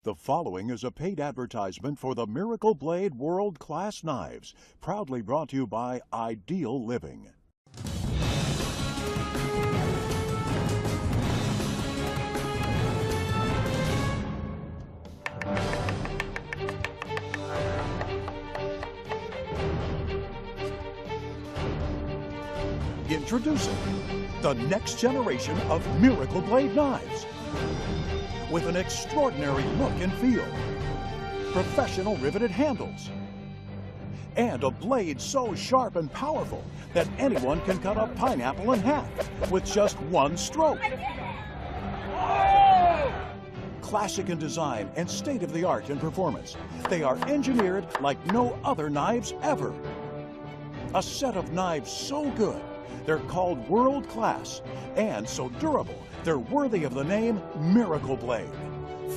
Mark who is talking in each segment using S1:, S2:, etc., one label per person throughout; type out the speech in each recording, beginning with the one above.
S1: The following is a paid advertisement for the Miracle Blade World Class Knives, proudly brought to you by Ideal Living. Introducing the next generation of Miracle Blade knives. With an extraordinary look and feel, professional riveted handles, and a blade so sharp and powerful that anyone can cut a pineapple in half with just one stroke. Classic in design and state-of-the-art in performance, they are engineered like no other knives ever. A set of knives so good, they're called world class, and so durable, they're worthy of the name Miracle Blade.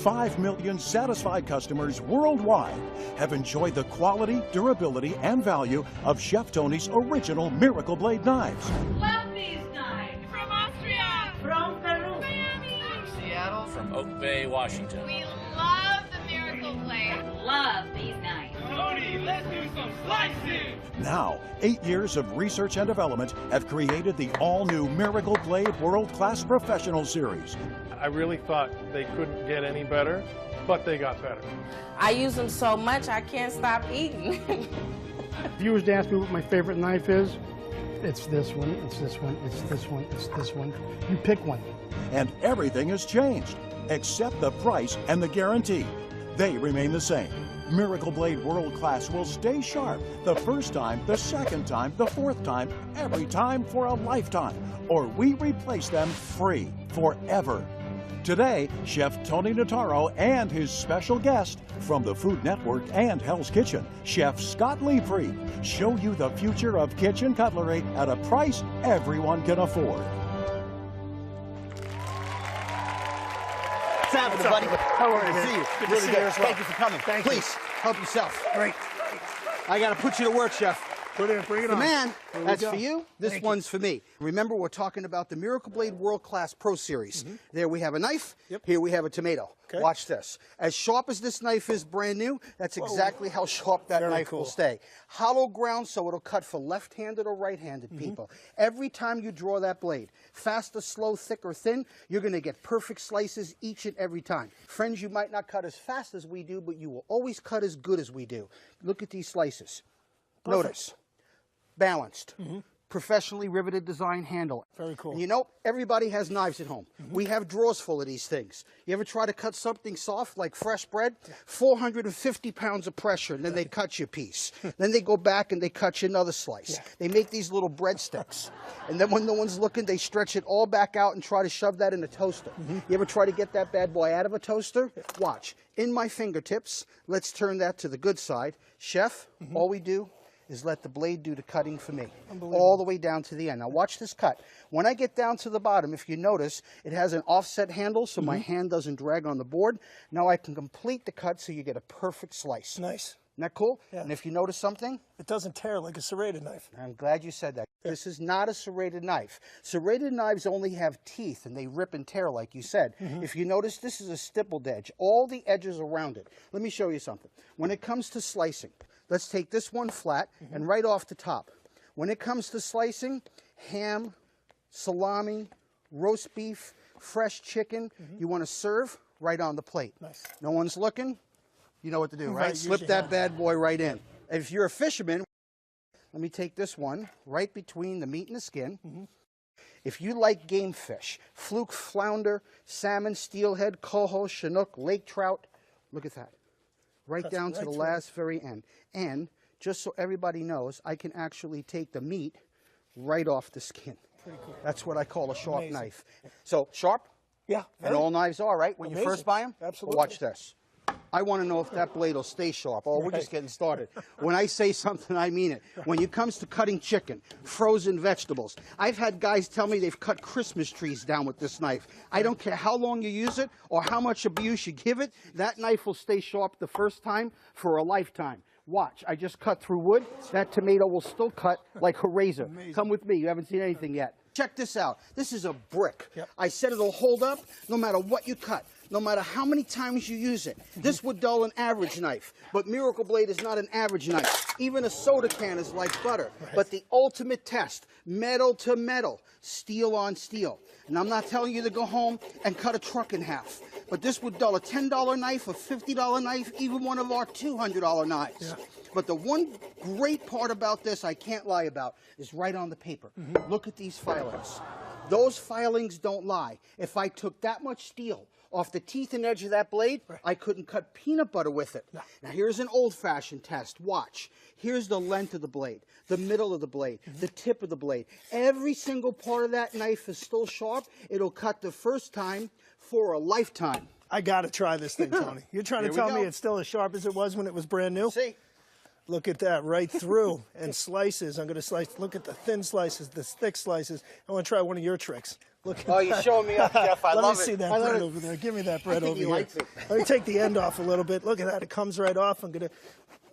S1: 5 million satisfied customers worldwide have enjoyed the quality, durability, and value of Chef Tony's original Miracle Blade knives.
S2: Love these knives. From Austria. From Peru. Miami.
S3: From Seattle. From Oak Bay, Washington.
S2: We love the Miracle Blade. Love these knives.
S4: Tony, let's do some slicing!
S1: Now, 8 years of research and development have created the all-new Miracle Blade World Class Professional Series.
S5: I really thought they couldn't get any better, but they got better.
S6: I use them so much I can't stop eating.
S7: If you was to ask me what my favorite knife is, it's this one, it's this one, it's this one, it's this one. You pick one.
S1: And everything has changed, except the price and the guarantee. They remain the same. Miracle Blade World Class will stay sharp the first time, the second time, the fourth time, every time for a lifetime, or we replace them free forever. Today, Chef Tony Notaro and his special guest from the Food Network and Hell's Kitchen, Chef Scott Leefrey, show you the future of kitchen cutlery at a price everyone can afford.
S8: What's happening, buddy?
S7: How are you,
S8: Good to see you.
S7: Good to
S8: Really
S7: see
S8: good.
S7: you as well.
S8: Thank you for coming.
S7: Thank you.
S8: Please, help yourself.
S7: Great.
S8: I got to put you to work, Chef.
S7: Bring it
S8: The
S7: on.
S8: man,
S7: Here we
S8: that's
S7: go.
S8: for you. This
S7: Thank
S8: one's for me. Remember, we're talking about the Miracle Blade World Class Pro Series. There we have a knife.
S7: Yep.
S8: Here we have a tomato.
S7: Okay.
S8: Watch this. As sharp as this knife is brand new, that's exactly how sharp that
S7: Very
S8: knife
S7: cool.
S8: will stay. Hollow ground, so it'll cut for left-handed or right-handed people. Every time you draw that blade, fast or slow, thick or thin, you're going to get perfect slices each and every time. Friends, you might not cut as fast as we do, but you will always cut as good as we do. Look at these slices.
S7: Perfect.
S8: Notice. Balanced, professionally riveted design handle.
S7: Very cool.
S8: And you know, everybody has knives at home. We have drawers full of these things. You ever try to cut something soft like fresh bread? 450 pounds of pressure, and then they cut your piece. Then they go back and they cut you another slice. They make these little breadsticks. And then when no one's looking, they stretch it all back out and try to shove that in a toaster. You ever try to get that bad boy out of a toaster? Watch. In my fingertips, let's turn that to the good side. Chef, all we do is let the blade do the cutting for me, all the way down to the end. Now watch this cut. When I get down to the bottom, if you notice, it has an offset handle so my hand doesn't drag on the board. Now I can complete the cut so you get a perfect slice.
S7: Nice.
S8: Isn't that cool?
S7: Yeah.
S8: And if you notice something,
S7: It doesn't tear like a serrated knife.
S8: I'm glad you said that. This is not a serrated knife. Serrated knives only have teeth and they rip and tear like you said. If you notice, this is a stippled edge. All the edges around it. Let me show you something. When it comes to slicing, let's take this one flat and right off the top. When it comes to slicing, ham, salami, roast beef, fresh chicken, you want to serve right on the plate.
S7: Nice.
S8: No one's looking, you know what to do, right?
S7: Right,
S8: Slip
S7: usually,
S8: that
S7: yeah.
S8: bad boy right in. If you're a fisherman, let me take this one right between the meat and the skin. If you like game fish, fluke, flounder, salmon, steelhead, coho, chinook, lake trout, look at that. Right
S7: Cuts
S8: down
S7: right
S8: to the
S7: through.
S8: last very end. And just so everybody knows, I can actually take the meat right off the skin.
S7: Pretty cool.
S8: That's what I call a sharp
S7: Amazing.
S8: knife. So sharp,
S7: Yeah.
S8: and all knives are, right? When you
S7: Amazing.
S8: first buy them?
S7: Absolutely.
S8: Watch this. I want to know if that blade will stay sharp. Oh, we're just getting started. When I say something, I mean it. When it comes to cutting chicken, frozen vegetables, I've had guys tell me they've cut Christmas trees down with this knife. I don't care how long you use it or how much abuse you give it, that knife will stay sharp the first time for a lifetime. Watch, I just cut through wood. That tomato will still cut like a razor.
S7: Amazing.
S8: Come with me, you haven't seen anything yet. Check this out. This is a brick.
S7: Yep.
S8: I said it'll hold up no matter what you cut. no matter how many times you use it. This would dull an average knife, but Miracle Blade is not an average knife. Even a soda can is like butter. Right. But the ultimate test, metal to metal, steel on steel. And I'm not telling you to go home and cut a truck in half, but this would dull a $10 knife, a $50 knife, even one of our $200 knives. Yeah. But the one great part about this I can't lie about is right on the paper. Look at these filings. Those filings don't lie. If I took that much steel off the teeth and edge of that blade, I couldn't cut peanut butter with it. No. Now here's an old-fashioned test. Watch. Here's the length of the blade, the middle of the blade, the tip of the blade. Every single part of that knife is still sharp. It'll cut the first time for a lifetime.
S5: I got to try this thing, Tony. You're trying to tell me it's still as sharp as it was when it was brand new?
S8: See?
S5: Look at that, right through. And slices. I'm going to slice. Look at the thin slices, the thick slices. I want to try one of your tricks. Look at
S8: you're showing me up, Jeff. I love it.
S5: Let me see that bread over there. Give me that bread over here. Let me take the end off a little bit. Look at that. It comes right off. I'm going to...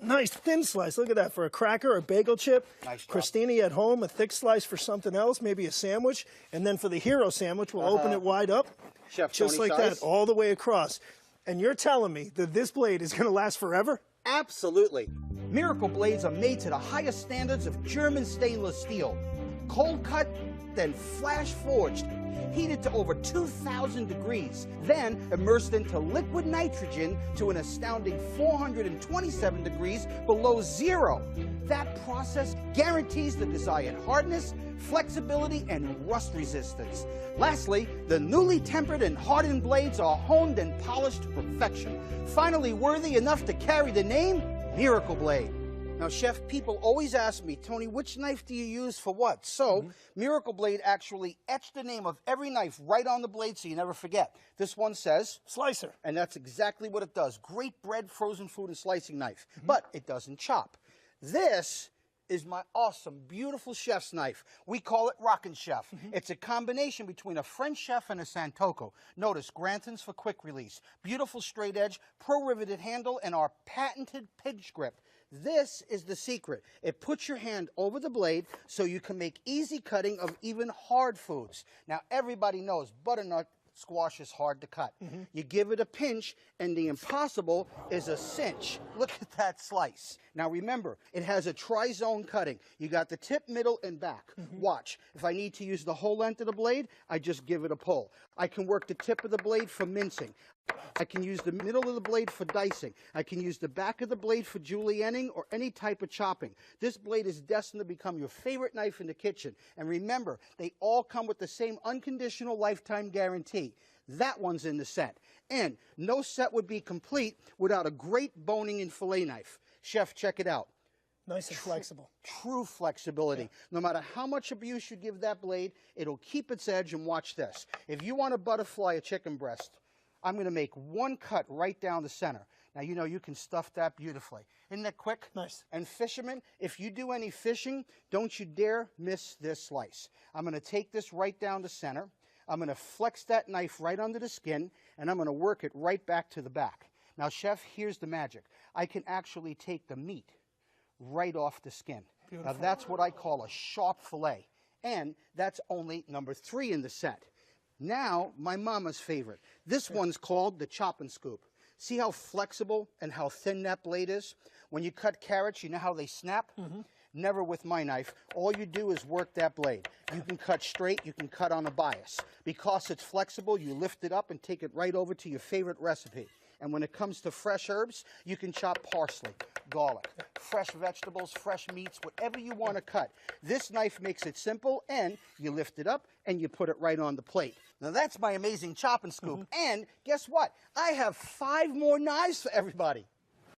S5: Nice thin slice. Look at that. For a cracker, a bagel chip. Nice job. Christine at home, a thick slice for something else, maybe a sandwich. And then for the hero sandwich, we'll open it wide up.
S8: Chef
S5: just
S8: Tony
S5: like
S8: size.
S5: That, all the way across. And you're telling me that this blade is going to last forever?
S8: Absolutely. Miracle Blades are made to the highest standards of German stainless steel. Cold cut, then flash forged, heated to over 2,000 degrees, then immersed into liquid nitrogen to an astounding 427 degrees below zero. That process guarantees the desired hardness, flexibility, and rust resistance. Lastly, the newly tempered and hardened blades are honed and polished to perfection, finally worthy enough to carry the name Miracle Blade. Now, Chef, people always ask me, Tony, which knife do you use for what? So, Miracle Blade actually etched the name of every knife right on the blade so you never forget. This one says...
S5: Slicer.
S8: And that's exactly what it does. Great bread, frozen food, and slicing knife. But it doesn't chop. This is my awesome, beautiful chef's knife. We call it Rockin' Chef. It's a combination between a French chef and a Santoku. Notice Grantons for quick release, beautiful straight edge, pro-riveted handle, and our patented pinch grip. This is the secret. It puts your hand over the blade so you can make easy cutting of even hard foods. Now, everybody knows butternut squash is hard to cut. You give it a pinch, and the impossible is a cinch. Look at that slice. Now remember, it has a tri-zone cutting. You got the tip, middle, and back. Watch. If I need to use the whole length of the blade, I just give it a pull. I can work the tip of the blade for mincing. I can use the middle of the blade for dicing. I can use the back of the blade for julienning or any type of chopping. This blade is destined to become your favorite knife in the kitchen. And remember, they all come with the same unconditional lifetime guarantee. That one's in the set. And no set would be complete without a great boning and fillet knife. Chef, check it out.
S5: Nice and flexible.
S8: True flexibility. Yeah. No matter how much abuse you give that blade, it'll keep its edge. And watch this. If you want to butterfly a chicken breast, I'm going to make one cut right down the center. Now, you know, you can stuff that beautifully. Isn't that quick?
S5: Nice.
S8: And fishermen, if you do any fishing, don't you dare miss this slice. I'm going to take this right down the center. I'm going to flex that knife right under the skin, and I'm going to work it right back to the back. Now, Chef, here's the magic. I can actually take the meat right off the skin. Beautiful. Now, that's what I call a sharp fillet. And that's only number 3 in the set. Now, my mama's favorite. This one's called the chop and scoop. See how flexible and how thin that blade is? When you cut carrots, you know how they snap? Never with my knife. All you do is work that blade. You can cut straight, you can cut on a bias. Because it's flexible, you lift it up and take it right over to your favorite recipe. And when it comes to fresh herbs, you can chop parsley, garlic, fresh vegetables, fresh meats, whatever you want to cut. This knife makes it simple, and you lift it up and you put it right on the plate. Now that's my amazing chop and scoop. And guess what? I have 5 more knives for everybody.